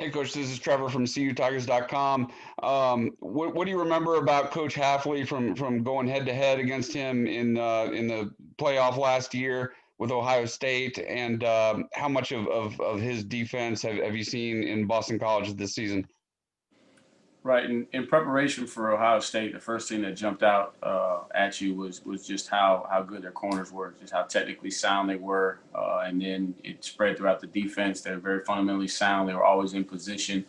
Hey, Coach, this is Trevor from CUTigers.com. What do you remember about Coach Hafley from going head-to-head against him in the playoff last year with Ohio State, and how much of his defense have you seen in Boston College this season? Right. In preparation for Ohio State, the first thing that jumped out at you was just how good their corners were, just how technically sound they were. And then it spread throughout the defense. They're very fundamentally sound. They were always in position.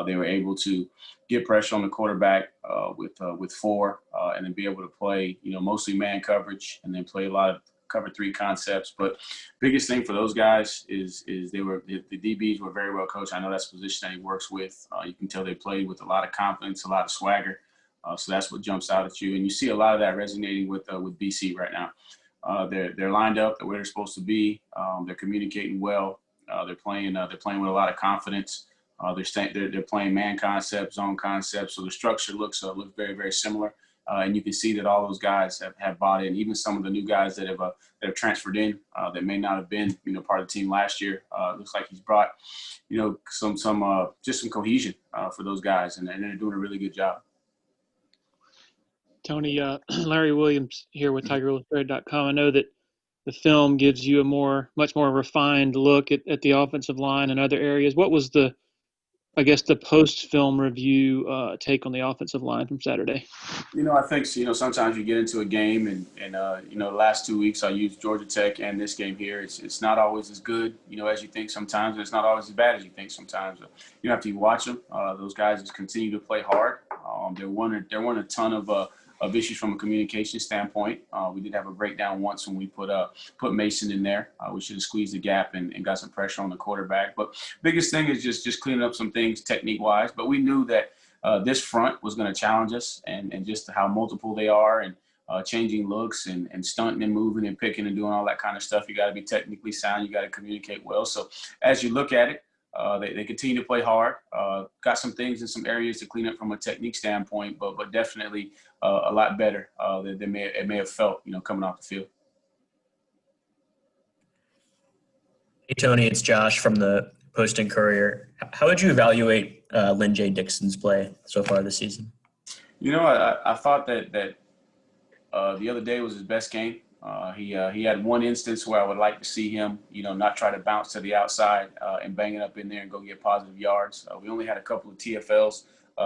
They were able to get pressure on the quarterback with four, and then be able to play, mostly man coverage, and then play a lot of cover three concepts. But biggest thing for those guys is the DBs were very well coached. I know that's the position that he works with. You can tell they played with a lot of confidence, a lot of swagger. So that's what jumps out at you, and you see a lot of that resonating with BC right now. They're lined up the way they're supposed to be. They're communicating well. They're playing with a lot of confidence. They're playing man concepts, zone concepts, so the structure looks very, very similar. And you can see that all those guys have bought in. Even some of the new guys that have transferred in that may not have been part of the team last year. Looks like he's brought some cohesion for those guys, and they're doing a really good job. Tony, Larry Williams here with TigerIllustrated.com. I know that the film gives you a much more refined look at the offensive line and other areas. What was the post-film review take on the offensive line from Saturday? I think sometimes you get into a game and the last 2 weeks I used Georgia Tech and this game here. It's not always as good as you think sometimes, and it's not always as bad as you think sometimes. After you watch them, those guys just continue to play hard. There weren't a ton of issues from a communication standpoint. We did have a breakdown once when we put Mason in there. We should have squeezed the gap and got some pressure on the quarterback. But biggest thing is just cleaning up some things technique-wise. But we knew that this front was going to challenge us, and just how multiple they are, and changing looks and stunting and moving and picking and doing all that kind of stuff. You got to be technically sound. You got to communicate well. So as you look at it, they continue to play hard. Got some things in some areas to clean up from a technique standpoint, but definitely a lot better than it may have felt, coming off the field. Hey, Tony, it's Josh from the Post and Courier. How would you evaluate Lyn-J Dixon's play so far this season? I thought that the other day was his best game. He had one instance where I would like to see him, not try to bounce to the outside and bang it up in there and go get positive yards. We only had a couple of TFLs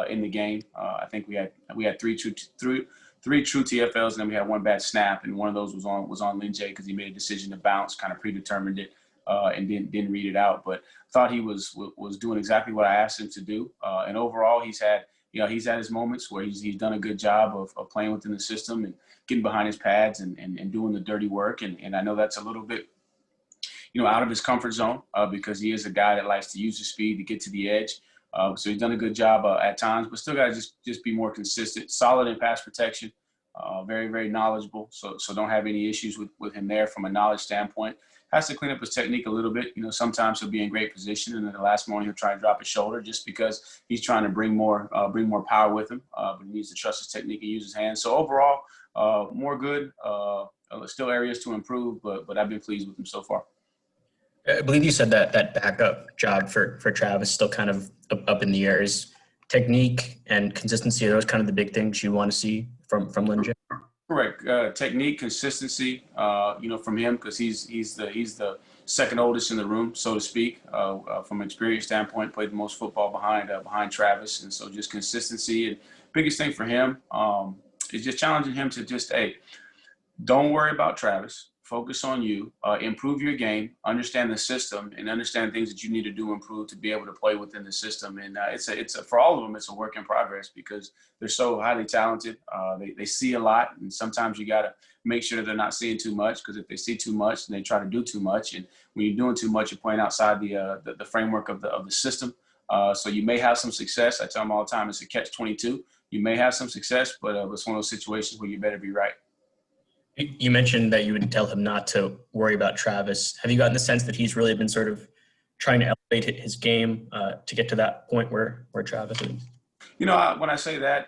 in the game. I think we had three true TFLs, and then we had one bad snap, and one of those was on Lyn-J because he made a decision to bounce, kind of predetermined it, and didn't read it out. But thought he was doing exactly what I asked him to do. And overall, he's had his moments where he's done a good job of playing within the system and getting behind his pads and doing the dirty work. And I know that's a little bit, out of his comfort zone because he is a guy that likes to use his speed to get to the edge. So he's done a good job at times, but still got to just be more consistent, solid in pass protection, very, very knowledgeable. So don't have any issues with him there from a knowledge standpoint. Has to clean up his technique a little bit. Sometimes he'll be in great position, and then the last moment he'll try and drop his shoulder just because he's trying to bring more power with him. But he needs to trust his technique and use his hands. So overall, more good. Still areas to improve, but I've been pleased with him so far. I believe you said that backup job for Travis is still kind of up in the air. Is technique and consistency, are those kind of the big things you want to see from Lyn-J? Correct. Technique, consistency, from him, because he's the second oldest in the room, so to speak. From an experience standpoint, played the most football behind Travis, and so just consistency. And biggest thing for him is just challenging him to just, hey, don't worry about Travis. Focus on you, improve your game, understand the system, and understand things that you need to do improve to be able to play within the system. And it's for all of them, it's a work in progress because they're so highly talented. They see a lot, and sometimes you got to make sure that they're not seeing too much, because if they see too much, then they try to do too much. And when you're doing too much, you're playing outside the framework of the system. So you may have some success. I tell them all the time, it's a catch-22. You may have some success, but it's one of those situations where you better be right. You mentioned that you would tell him not to worry about Travis. Have you gotten the sense that he's really been sort of trying to elevate his game to get to that point where Travis is? When I say that,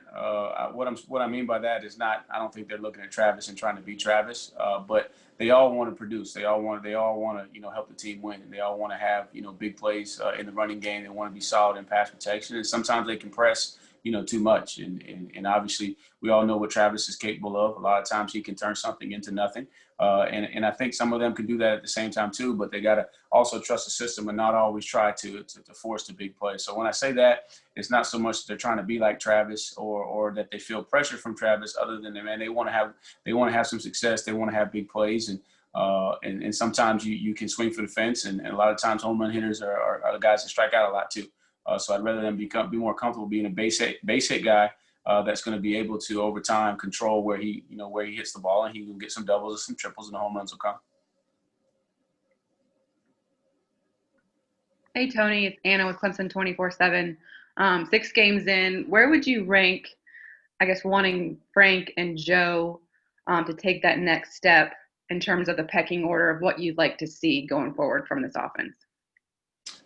what I mean by that is not, I don't think they're looking at Travis and trying to beat Travis, but they all want to produce. They all want to, help the team win. And they all want to have, big plays in the running game. They want to be solid in pass protection. And sometimes they can press, too much. And obviously we all know what Travis is capable of. A lot of times he can turn something into nothing. And I think some of them can do that at the same time too, but they got to also trust the system and not always try to force the big play. So when I say that, it's not so much that they're trying to be like Travis or that they feel pressure from Travis, other than they want to have some success. They want to have big plays. And sometimes you can swing for the fence, and a lot of times home run hitters are the guys that strike out a lot too. So I'd rather them be more comfortable being a base hit guy that's going to be able to over time control where he hits the ball, and he can get some doubles or some triples, and the home runs will come. Hey Tony, it's Anna with Clemson 24/7. 6 games in, where would you rank, I guess, wanting Frank and Joe to take that next step in terms of the pecking order of what you'd like to see going forward from this offense?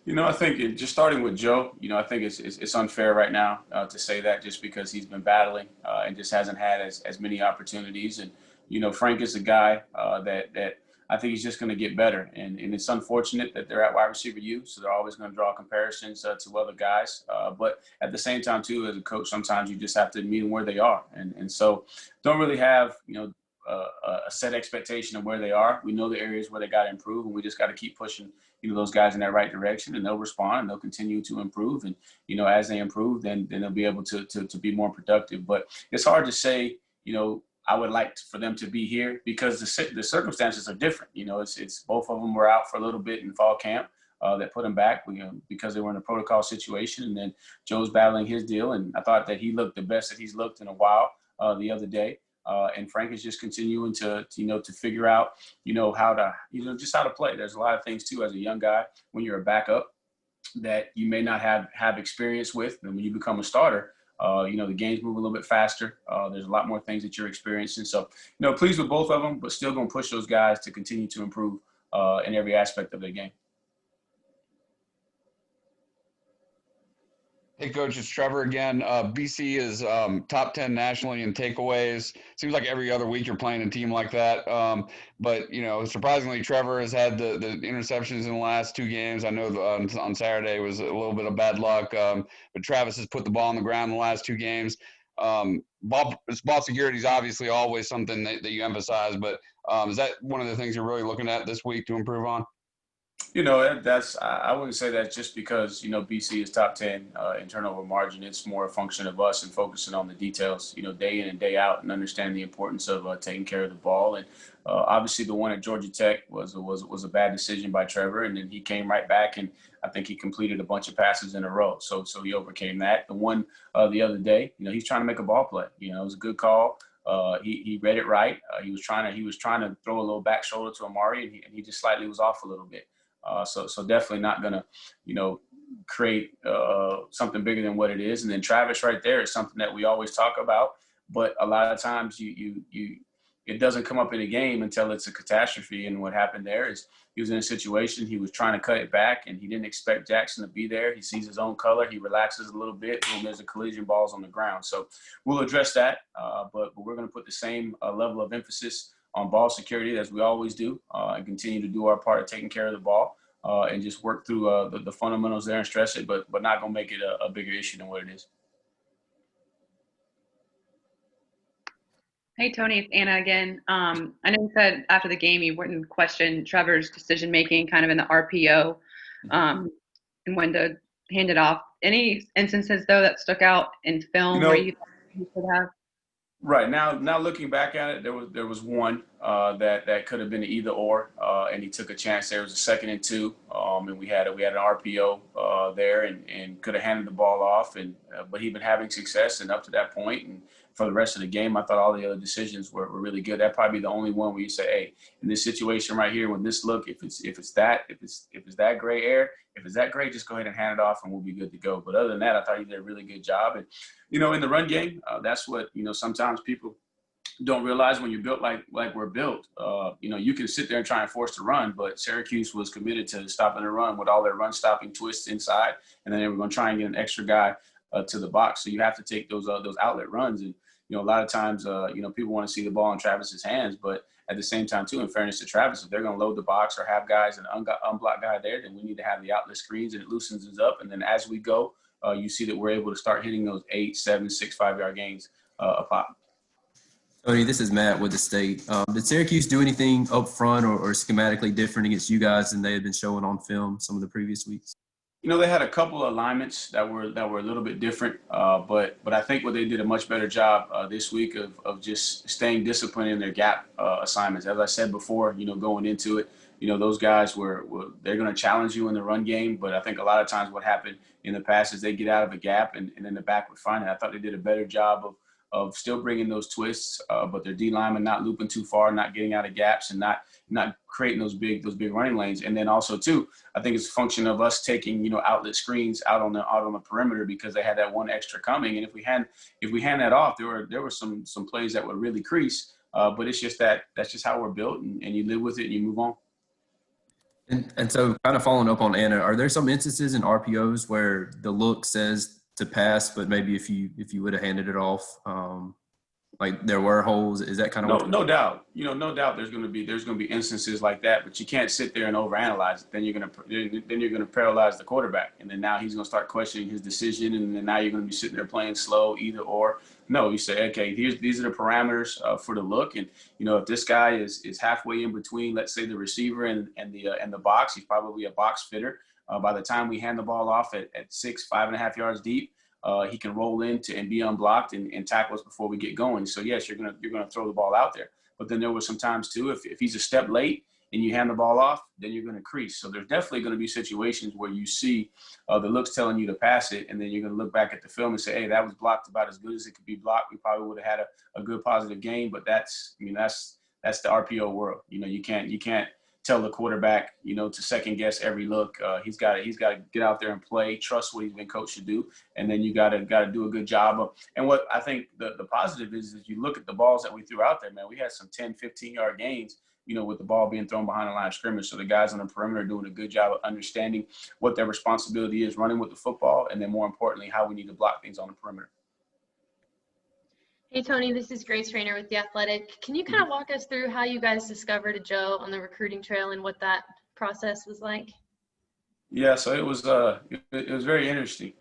I think just starting with Joe, I think it's unfair right now to say that, just because he's been battling and just hasn't had as many opportunities. And, Frank is a guy that I think he's just going to get better. And it's unfortunate that they're at wide receiver U, so they're always going to draw comparisons to other guys. But at the same time, too, as a coach, sometimes you just have to meet them where they are. And so don't really have, a set expectation of where they are. We know the areas where they got to improve, and we just got to keep pushing, those guys in that right direction, and they'll respond and they'll continue to improve. And, as they improve, then they'll be able to be more productive. But it's hard to say, I would like for them to be here, because the circumstances are different. It's both of them were out for a little bit in fall camp that put them back, because they were in a protocol situation. And then Joe's battling his deal. And I thought that he looked the best that he's looked in a while the other day. And Frank is just continuing to figure out, how to play. There's a lot of things too, as a young guy, when you're a backup, that you may not have experience with. And when you become a starter, the games move a little bit faster. There's a lot more things that you're experiencing. So, pleased with both of them, but still going to push those guys to continue to improve in every aspect of their game. Hey, Coach, it's Trevor again. BC is top 10 nationally in takeaways. Seems like every other week you're playing a team like that. But, surprisingly, Trevor has had the interceptions in the last 2 games. I know on Saturday was a little bit of bad luck, but Travis has put the ball on the ground in the last 2 games. Ball security is obviously always something that you emphasize, but is that one of the things you're really looking at this week to improve on? I wouldn't say that just because, BC is top 10 in turnover margin. It's more a function of us and focusing on the details, day in and day out, and understanding the importance of taking care of the ball. And obviously the one at Georgia Tech was a bad decision by Trevor. And then he came right back, and I think he completed a bunch of passes in a row. So he overcame that. The one the other day, he's trying to make a ball play. It was a good call. He read it right. He was trying to throw a little back shoulder to Amari, and he just slightly was off a little bit. So definitely not going to, create something bigger than what it is. And then Travis right there is something that we always talk about, but a lot of times it doesn't come up in a game until it's a catastrophe. And what happened there is he was in a situation, he was trying to cut it back, and he didn't expect Jackson to be there. He sees his own color, he relaxes a little bit, boom, there's a collision, balls on the ground. So we'll address that, but we're going to put the same level of emphasis on ball security as we always do, and continue to do our part of taking care of the ball, and just work through the fundamentals there and stress it, but not going to make it a bigger issue than what it is. Hey, Tony, it's Anna again. I know you said after the game you wouldn't question Trevor's decision-making kind of in the RPO and when to hand it off. Any instances, though, that stuck out in film where you thought you should have? Right. Now looking back at it, there was one that could have been an either or, and he took a chance. There was a 2nd and 2, and we had an RPO there, and could have handed the ball off, but he'd been having success, and up to that point, and for the rest of the game, I thought all the other decisions were really good. That'd probably be the only one where you say, hey, in this situation right here, when this look, if it's that gray area, if it's that gray, just go ahead and hand it off, and we'll be good to go. But other than that, I thought he did a really good job. And in the run game, that's what sometimes people don't realize when you're built like we're built. You can sit there and try and force the run, but Syracuse was committed to stopping the run with all their run stopping twists inside, and then they were going to try and get an extra guy to the box. So you have to take those outlet runs. And a lot of times, people want to see the ball in Travis's hands, but at the same time, too, in fairness to Travis, if they're going to load the box or have guys and unblock guy there, then we need to have the outlet screens, and it loosens us up. And then as we go, you see that we're able to start hitting those 8, 7, 6, 5-yard gains a pop. Tony, this is Matt with the State. Did Syracuse do anything up front or schematically different against you guys than they had been showing on film some of the previous weeks? They had a couple of alignments that were a little bit different, but I think what they did a much better job this week of just staying disciplined in their gap assignments. As I said before, going into it, those guys they're going to challenge you in the run game, but I think a lot of times what happened in the past is they get out of a gap and then the back would find it. I thought they did a better job of still bringing those twists, but their D linemen not looping too far, not getting out of gaps, and not creating those big running lanes. And then also too, I think it's a function of us taking outlet screens out on the perimeter because they had that one extra coming. And if we hand that off, there were some plays that would really crease. But it's just that's just how we're built, and you live with it and you move on. And so, kind of following up on Anna, are there some instances in RPOs where the look says to pass, but maybe if you would have handed it off, like there were holes? Is that kind of no doubt? No doubt. There's going to be instances like that, but you can't sit there and overanalyze it. Then you're going to paralyze the quarterback, and then now he's going to start questioning his decision, and then now you're going to be sitting there playing slow, either or. No, you say, okay, these are the parameters for the look, and if this guy is halfway in between, let's say the receiver and the box, he's probably a box fitter. By the time we hand the ball off at 5.5 yards deep, he can roll into and be unblocked and tackle us before we get going. So yes, you're gonna throw the ball out there. But then there were some times too, if he's a step late and you hand the ball off, then you're gonna crease. So there's definitely gonna be situations where you see the looks telling you to pass it, and then you're gonna look back at the film and say, hey, that was blocked about as good as it could be blocked. We probably would have had a good positive game, but that's the RPO world. You can't tell the quarterback, to second guess every look. He's got to get out there and play, trust what he's been coached to do, and then you got to do a good job of. And what I think the positive is you look at the balls that we threw out there, man. We had some 10, 15-yard gains, with the ball being thrown behind the line of scrimmage. So the guys on the perimeter are doing a good job of understanding what their responsibility is running with the football, and then more importantly, how we need to block things on the perimeter. Hey, Tony, this is Grace Rayner with The Athletic. Can you kind of walk us through how you guys discovered Ajou on the recruiting trail and what that process was like? Yeah, so it was very interesting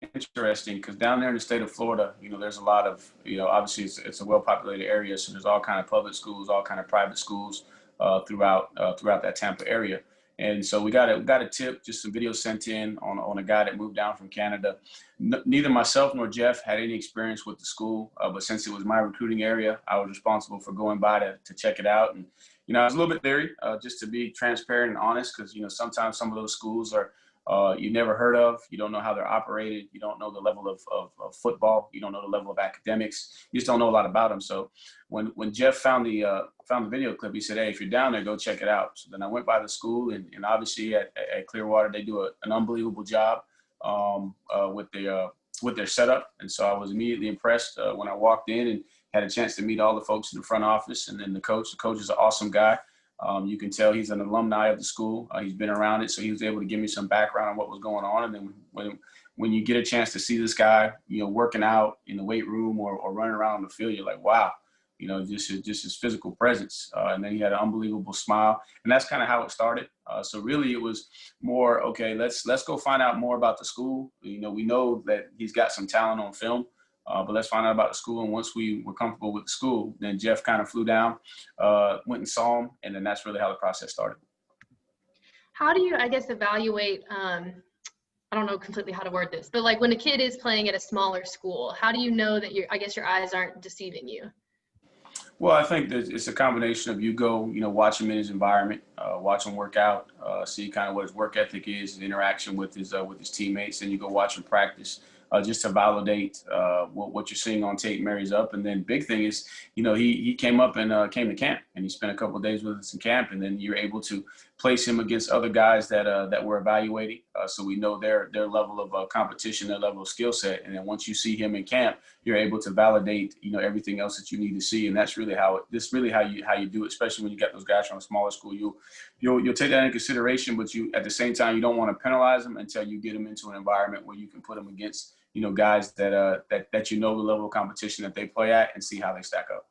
because down there in the state of Florida, there's a lot of, obviously it's a well-populated area, so there's all kind of public schools, all kind of private schools throughout that Tampa area. And so we got a tip, just some videos sent in on a guy that moved down from Canada. Neither myself nor Jeff had any experience with the school, but since it was my recruiting area, I was responsible for going by to check it out. And, I was a little bit leery, just to be transparent and honest, because, sometimes some of those schools are you never heard of. You don't know how they're operated. You don't know the level of football. You don't know the level of academics. You just don't know a lot about them. So when Jeff found the video clip, he said, hey, if you're down there, go check it out. So then I went by the school, and obviously at Clearwater, they do an unbelievable job with their setup. And so I was immediately impressed when I walked in and had a chance to meet all the folks in the front office, and then the coach. The coach is an awesome guy. You can tell he's an alumni of the school. He's been around it, so he was able to give me some background on what was going on. And then when you get a chance to see this guy, working out in the weight room or running around on the field, you're like, wow, just his physical presence. And then he had an unbelievable smile, and that's kind of how it started. So really, it was more, okay, let's go find out more about the school. We know that he's got some talent on film. But let's find out about the school. And once we were comfortable with the school, then Jeff kind of flew down, went and saw him, and then that's really how the process started. How do you, I guess, evaluate, I don't know completely how to word this, but like when a kid is playing at a smaller school, how do you know that your eyes aren't deceiving you? Well, I think that it's a combination of you go, watch him in his environment, watch him work out, see kind of what his work ethic is, his interaction with his teammates, and you go watch him practice. Just to validate what you're seeing on tape marries up. And then big thing is, he came up and came to camp, and he spent a couple of days with us in camp, and then you're able to place him against other guys that we're evaluating. So we know their level of competition, their level of skill set. And then once you see him in camp, you're able to validate, everything else that you need to see. And that's really how you do it, especially when you get those guys from a smaller school. You'll take that into consideration, but you, at the same time, you don't want to penalize them until you get them into an environment where you can put them against, guys that the level of competition that they play at and see how they stack up.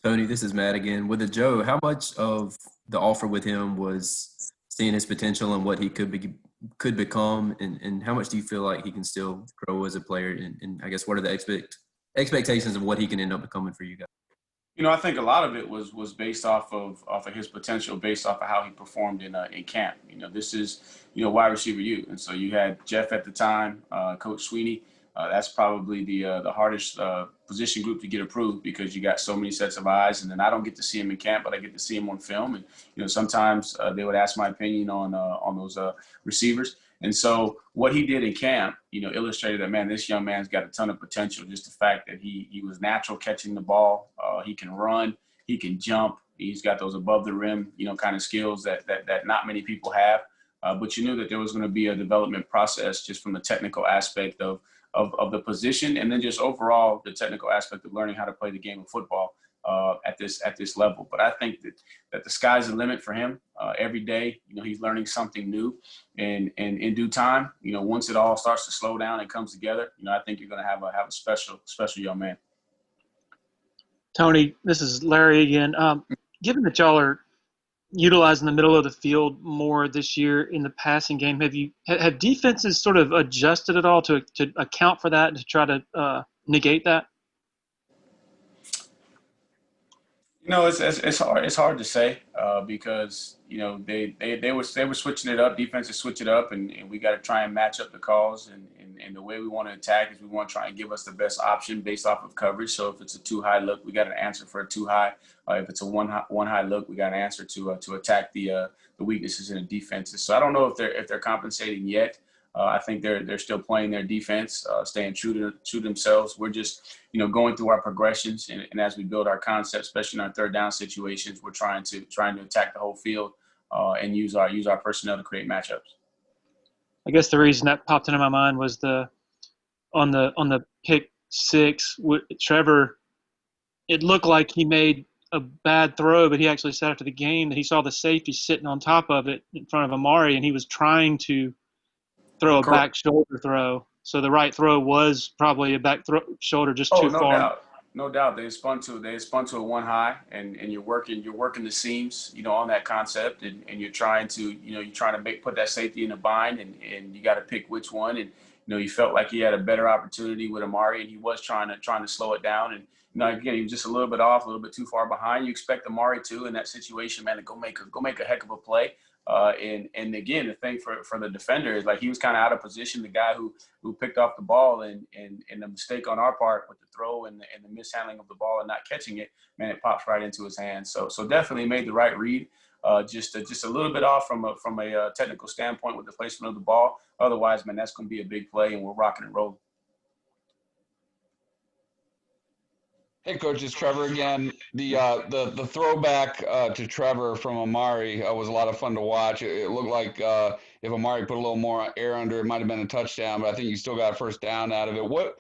Tony, this is Matt again. With Joe, how much of the offer with him was seeing his potential and what he could become, and how much do you feel like he can still grow as a player? And I guess what are the expectations of what he can end up becoming for you guys? I think a lot of it was based off of his potential, based off of how he performed in camp. This is wide receiver U, and so you had Jeff at the time, Coach Sweeney. That's probably the hardest position group to get approved because you got so many sets of eyes, and then I don't get to see him in camp, but I get to see him on film. And sometimes they would ask my opinion on those receivers. And so what he did in camp, illustrated that, man, this young man's got a ton of potential. Just the fact that he was natural catching the ball. He can run. He can jump. He's got those above the rim, kind of skills that not many people have. But you knew that there was going to be a development process just from the technical aspect of the position, and then just overall the technical aspect of learning how to play the game of football at this level. But I think that the sky's the limit for him. Every day, he's learning something new, and in due time, once it all starts to slow down and comes together, I think you're going to have a special young man. Tony, this is Larry again. Given that y'all are utilizing the middle of the field more this year in the passing game, have defenses sort of adjusted at all to account for that and to try to negate that? It's hard to say because they were switching it up. Defenses switch it up, and we got to try and match up the calls. And the way we want to attack is we want to try and give us the best option based off of coverage. So if it's a 2-high look, we got an answer for a 2-high. If it's a one high look, we got an answer to attack the weaknesses in the defenses. So I don't know if they're compensating yet. I think they're still playing their defense, staying true to themselves. We're just, going through our progressions, and as we build our concept, especially in our third down situations, we're trying to attack the whole field and use our personnel to create matchups. I guess the reason that popped into my mind was on the pick six, Trevor. It looked like he made a bad throw, but he actually said after the game that he saw the safety sitting on top of it in front of Amari, and he was trying to throw a back shoulder throw. So the right throw was probably a back shoulder just too far. No doubt. They spun to a 1-high, and you're working the seams, on that concept, and you're trying to put that safety in a bind, and you got to pick which one. And you felt like he had a better opportunity with Amari, and he was trying to slow it down. And again, he was just a little bit off, a little bit too far behind. You expect Amari to, in that situation, man, to go make a heck of a play. And again, the thing for the defender is like he was kind of out of position. The guy who picked off the ball and the mistake on our part with the throw and the mishandling of the ball and not catching it, man, it pops right into his hands. So definitely made the right read. Just a little bit off from a technical standpoint with the placement of the ball. Otherwise, man, that's going to be a big play, and we're rocking and rolling. Hey, Coach, it's Trevor again. The throwback to Trevor from Amari was a lot of fun to watch. It looked like if Amari put a little more air under, it might have been a touchdown, but I think you still got a first down out of it. What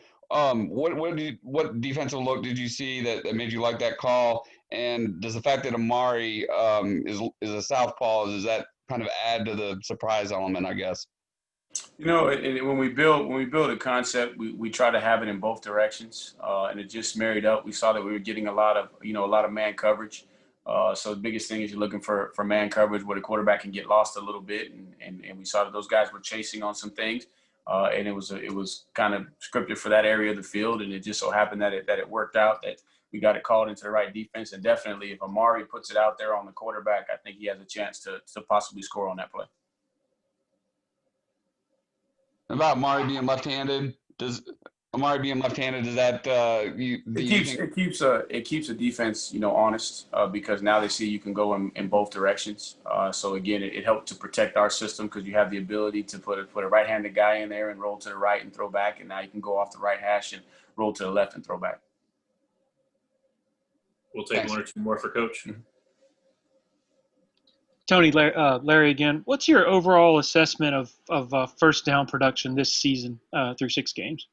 defensive look did you see that made you like that call? And does the fact that Amari is a southpaw, does that kind of add to the surprise element, I guess? When we build a concept, we try to have it in both directions, and it just married up. We saw that we were getting a lot of man coverage. So the biggest thing is you're looking for man coverage where the quarterback can get lost a little bit, and we saw that those guys were chasing on some things, and it was kind of scripted for that area of the field, and it just so happened that it worked out, that we got it called into the right defense. And definitely, if Amari puts it out there on the quarterback, I think he has a chance to possibly score on that play. About Amari being left-handed, does that it keeps a defense honest because now they see you can go in both directions. So again, it helped to protect our system because you have the ability to put a right-handed guy in there and roll to the right and throw back, and now you can go off the right hash and roll to the left and throw back. We'll take one or two more for Coach. Mm-hmm. Tony, Larry again. What's your overall assessment of first down production this season through 6 games?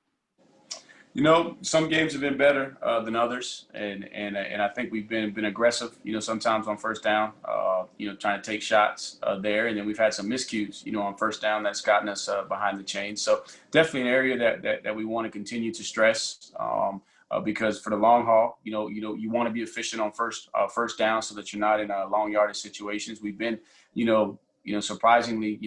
You know, some games have been better than others, and I think we've been aggressive. You know, sometimes on first down, you know, trying to take shots there, and then we've had some miscues. You know, on first down that's gotten us behind the chains. So definitely an area that we want to continue to stress. Because for the long haul, you want to be efficient on first down so that you're not in long yardage situations. We've been, surprisingly,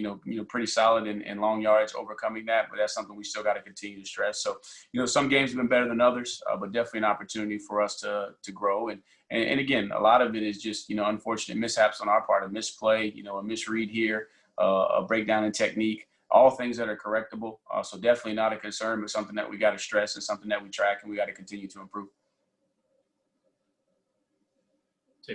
pretty solid in long yards, overcoming that, but that's something we still got to continue to stress. So, some games have been better than others, but definitely an opportunity for us to grow. And again, a lot of it is just, unfortunate mishaps on our part, a misplay, a misread here, a breakdown in technique. All things that are correctable. So definitely not a concern, but something that we got to stress and something that we track and we got to continue to improve.